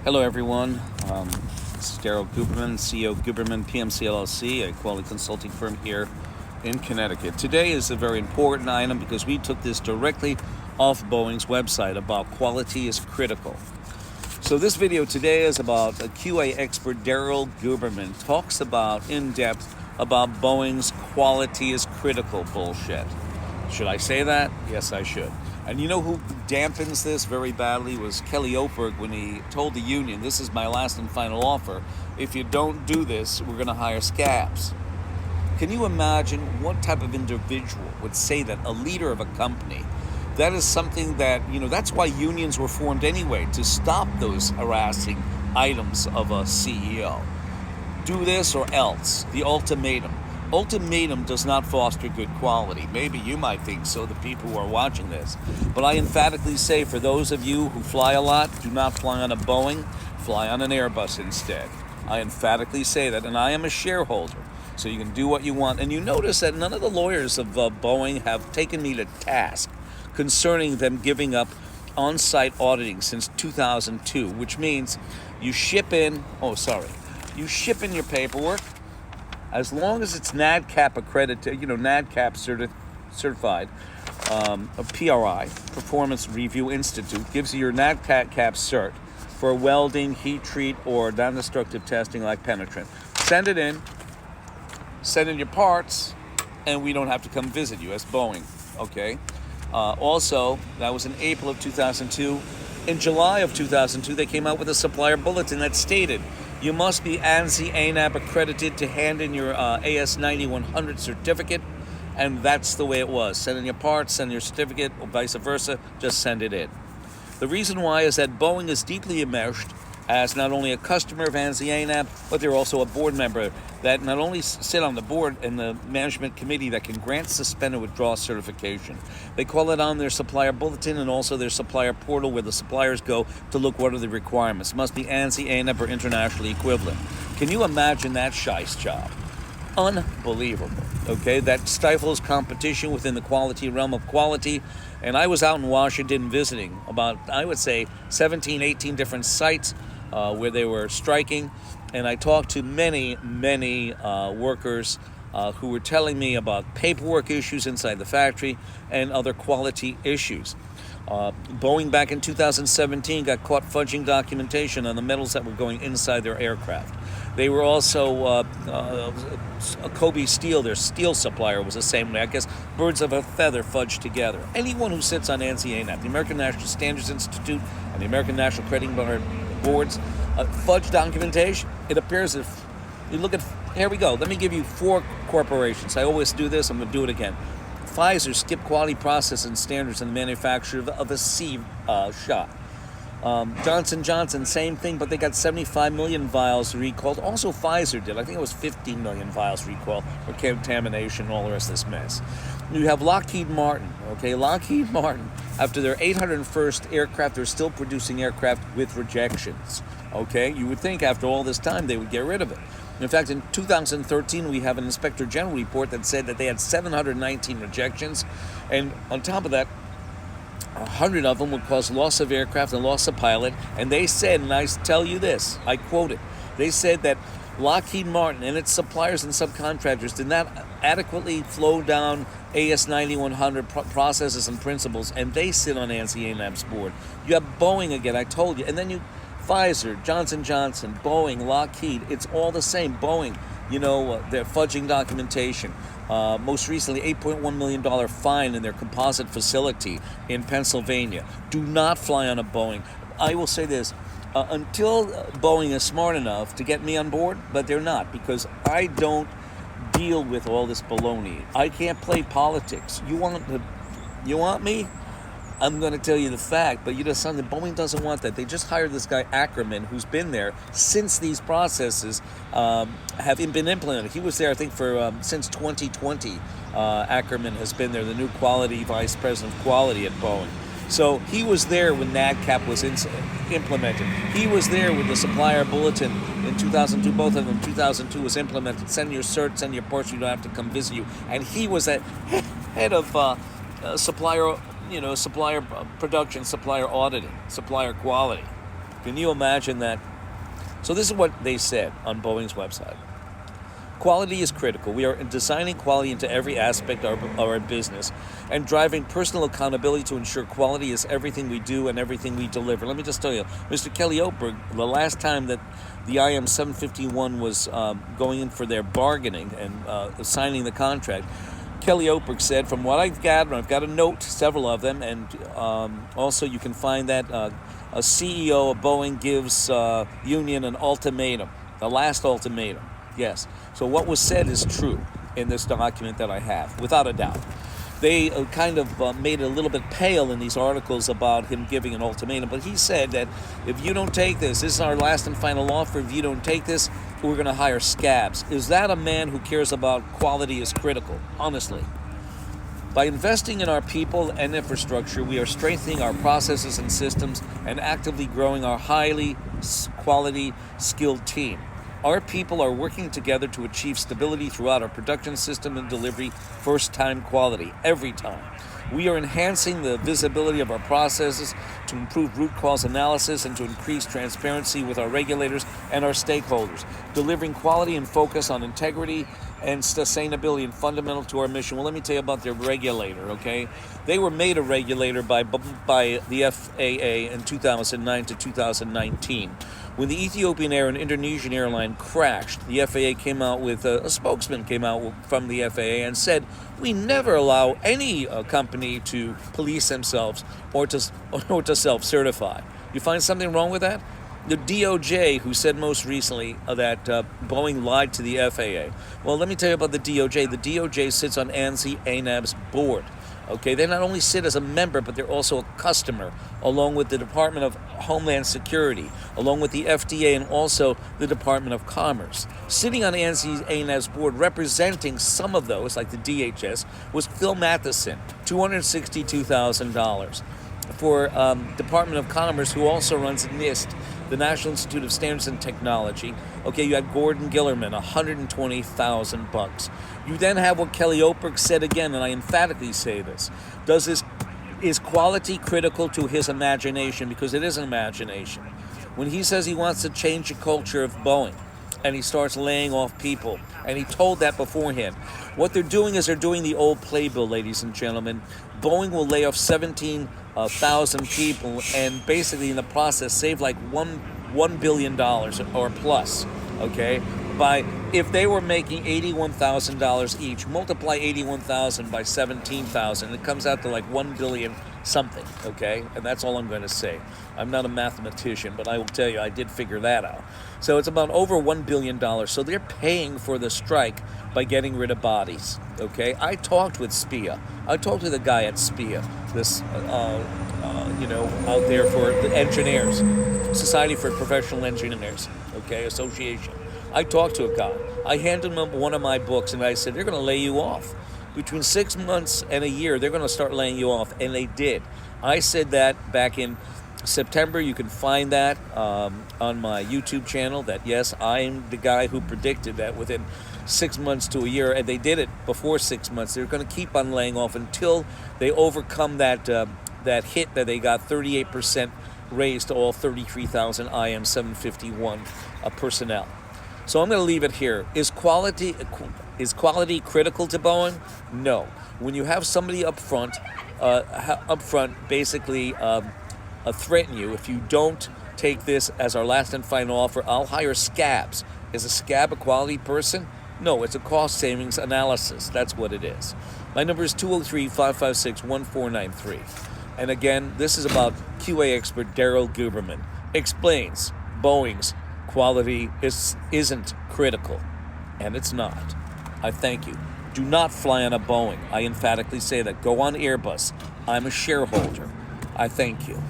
Hello, everyone. This is Daryl Guberman, CEO of Guberman PMC LLC, a quality consulting firm here in Connecticut. Today is a very important item because we took this directly off Boeing's website about quality is critical. So this video today is about a QA expert, Daryl Guberman, talks about in depth about Boeing's quality is critical bullshit. Should I say that? Yes, I should. And you know who dampens this very badly was Kelly Oberg when he told the union, this is my last and final offer. If you don't do this, we're going to hire scabs. Can you imagine what type of individual would say that, a leader of a company? That is something that, that's why unions were formed anyway, to stop those harassing items of a CEO. Do this or else, the ultimatum. Ultimatum does not foster good quality. Maybe you might think so, the people who are watching this. But I emphatically say, for those of you who fly a lot, do not fly on a Boeing, fly on an Airbus instead. I emphatically say that, and I am a shareholder, so you can do what you want. And you notice that none of the lawyers of Boeing have taken me to task concerning them giving up on-site auditing since 2002, which means you ship in your paperwork. As long as it's NADCAP accredited, NADCAP certified, a PRI, Performance Review Institute, gives you your NADCAP cert for welding, heat treat, or non-destructive testing like penetrant. Send it in, send in your parts, and we don't have to come visit you as Boeing, okay? Also, that was in April of 2002. In July of 2002, they came out with a supplier bulletin that stated, you must be ANSI ANAB accredited to hand in your AS9100 certificate, and that's the way it was. Send in your parts, send your certificate, or vice versa, just send it in. The reason why is that Boeing is deeply enmeshed as not only a customer of ANSI ANAB, but they're also a board member that not only sit on the board and the management committee that can grant, suspend, or withdraw certification. They call it on their supplier bulletin and also their supplier portal where the suppliers go to look what are the requirements. It must be ANSI ANAB or internationally equivalent. Can you imagine that shice job? Unbelievable, okay? That stifles competition within the quality realm of quality. And I was out in Washington visiting about, I would say, 17, 18 different sites where they were striking. And I talked to many workers who were telling me about paperwork issues inside the factory and other quality issues. Boeing back in 2017 got caught fudging documentation on the metals that were going inside their aircraft. They were also, Kobe Steel, their steel supplier, was the same way. I guess birds of a feather fudged together. Anyone who sits on ANSI ANAB, the American National Standards Institute, and the American National Crediting Boards, fudge documentation. It appears if you look at, here we go. Let me give you 4 corporations. I always do this. I'm going to do it again. Pfizer skipped quality process and standards in the manufacture of a C shot. Johnson & Johnson, same thing, but they got 75 million vials recalled. Also, Pfizer did. I think it was 15 million vials recalled for contamination and all the rest of this mess. You have Lockheed Martin, okay? Lockheed Martin, after their 801st aircraft, they're still producing aircraft with rejections, okay? You would think after all this time they would get rid of it. In fact, in 2013, we have an Inspector General report that said that they had 719 rejections, and on top of that, 100 of them would cause loss of aircraft and loss of pilot. And they said, and I tell you this, I quote it, they said that Lockheed Martin and its suppliers and subcontractors did not adequately flow down AS9100 processes and principles, and they sit on ANSI ANAB's board. You have Boeing again, I told you, and then you Pfizer, Johnson & Johnson, Boeing, Lockheed, it's all the same. Boeing, they're fudging documentation. Most recently, $8.1 million fine in their composite facility in Pennsylvania. Do not fly on a Boeing. I will say this, until Boeing is smart enough to get me on board, but they're not, because I don't deal with all this baloney. I can't play politics. You want me? I'm going to tell you the fact, but something Boeing doesn't want that. They just hired this guy Ackerman, who's been there since these processes have been implemented. He was there, I think, for since 2020. Ackerman has been there, the new quality vice president of quality at Boeing. So he was there when NADCAP was implemented. He was there with the supplier bulletin in 2002. Both of them, 2002 was implemented. Send your cert, send your parts. You don't have to come visit you. And he was at head of supplier, supplier production, supplier auditing, supplier quality. Can you imagine that? So this is what they said on Boeing's website. Quality is critical. We are designing quality into every aspect of our business and driving personal accountability to ensure quality is everything we do and everything we deliver. Let me just tell you, Mr. Kelly Oberg, the last time that the IM 751 was going in for their bargaining and signing the contract, Kelly Oberg said, from what I've gathered, I've got a note, several of them, and also you can find that a CEO of Boeing gives union an ultimatum, the last ultimatum. Yes. So what was said is true in this document that I have, without a doubt. They kind of made it a little bit pale in these articles about him giving an ultimatum, but he said that if you don't take this is our last and final offer. If you don't take this, we're going to hire scabs. Is that a man who cares about quality is critical? Honestly. By investing in our people and infrastructure, we are strengthening our processes and systems and actively growing our highly quality, skilled team. Our people are working together to achieve stability throughout our production system and delivery, first-time quality, every time. We are enhancing the visibility of our processes to improve root cause analysis and to increase transparency with our regulators and our stakeholders, delivering quality and focus on integrity and sustainability and fundamental to our mission. Well, let me tell you about their regulator, okay? They were made a regulator by the FAA in 2009 to 2019. When the Ethiopian Air and Indonesian airline crashed, the FAA came out with, a spokesman came out from the FAA and said, we never allow any company to police themselves or to self-certify. You find something wrong with that? The DOJ, who said most recently that Boeing lied to the FAA. Well, let me tell you about the DOJ. The DOJ sits on ANSI-ANAB's board. Okay, they not only sit as a member, but they're also a customer, along with the Department of Homeland Security, along with the FDA, and also the Department of Commerce. Sitting on ANSI-ANAB's board, representing some of those, like the DHS, was Phil Matheson, $262,000. For Department of Commerce, who also runs NIST, the National Institute of Standards and Technology. Okay, you had Gordon Gillerman, $120,000. You then have what Kelly Oberg said again, and I emphatically say this. Is quality critical to his imagination? Because it is an imagination. When he says he wants to change the culture of Boeing, and he starts laying off people, and he told that beforehand. What they're doing is they're doing the old playbill, ladies and gentlemen. Boeing will lay off 17,000 people and basically in the process save like $1 billion or plus, okay? If they were making $81,000 each, multiply 81,000 by 17,000, it comes out to like 1 billion something, okay? And that's all I'm going to say. I'm not a mathematician, but I will tell you I did figure that out. So it's about over $1 billion. So they're paying for the strike by getting rid of bodies, okay? I talked with SPIA. I talked to the guy at SPIA, this, out there for the engineers, Society for Professional Engineers, okay, association. I talked to a guy. I handed him one of my books, and I said, they're going to lay you off. Between 6 months and a year, they're going to start laying you off, and they did. I said that back in September. You can find that on my YouTube channel, that yes, I'm the guy who predicted that within 6 months to a year, and they did it before 6 months. They're going to keep on laying off until they overcome that hit that they got 38% raise to all 33,000 IM 751 personnel. So I'm going to leave it here. Is quality critical to Boeing? No. When you have somebody up front basically threaten you, if you don't take this as our last and final offer, I'll hire scabs. Is a scab a quality person? No, it's a cost savings analysis. That's what it is. My number is 203-556-1493. And again, this is about QA expert Daryl Guberman. Explains Boeing's quality isn't critical, and it's not. I thank you. Do not fly on a Boeing. I emphatically say that. Go on Airbus. I'm a shareholder. I thank you.